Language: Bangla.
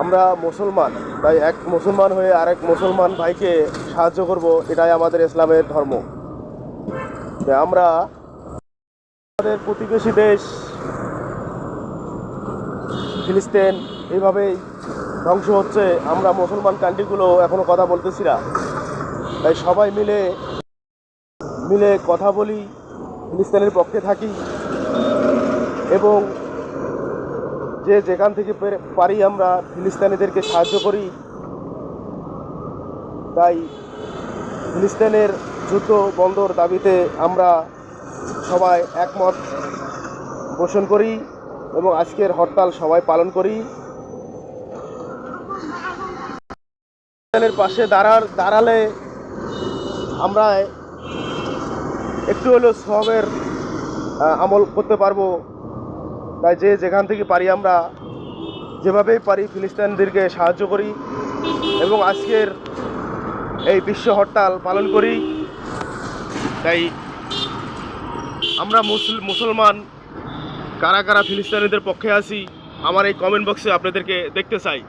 আমরা মুসলমান, তাই এক মুসলমান হয়ে আরেক মুসলমান ভাইকে সাহায্য করব, এটাই আমাদের ইসলামের ধর্ম। আমরা আমাদের প্রতিবেশী দেশ ফিলিস্তিন এইভাবেই ধ্বংস হচ্ছে, আমরা মুসলমান কান্ট্রিগুলো এখনো কথা বলতেছি না। তাই সবাই মিলে মিলে কথা বলি, ফিলিস্তিনের পক্ষে থাকি এবং যে যেখান থেকে পারি আমরা ফিলিস্তিনিদেরকে সাহায্য করি। তাই ফিলিস্তিনের যুদ্ধ বন্ধর দাবিতে আমরা সবাই একমত পোষণ করি এবং আজকের হরতাল সবাই পালন করি। ফিলিস্তিনের পাশে দাঁড়ালে আমরা একটু হলেও সওয়াবের আমল করতে পারবো। তাই যে যেখান থেকে পারি আমরা যেভাবেই পারি ফিলিস্তিনিদেরকে সাহায্য করি এবং আজকের এই বিশ্ব হরতাল পালন করি। তাই আমরা মুসলমান কারা কারা ফিলিস্তিনিদের পক্ষে আছি, আমার এই কমেন্ট বক্সে আপনাদেরকে দেখতে চাই।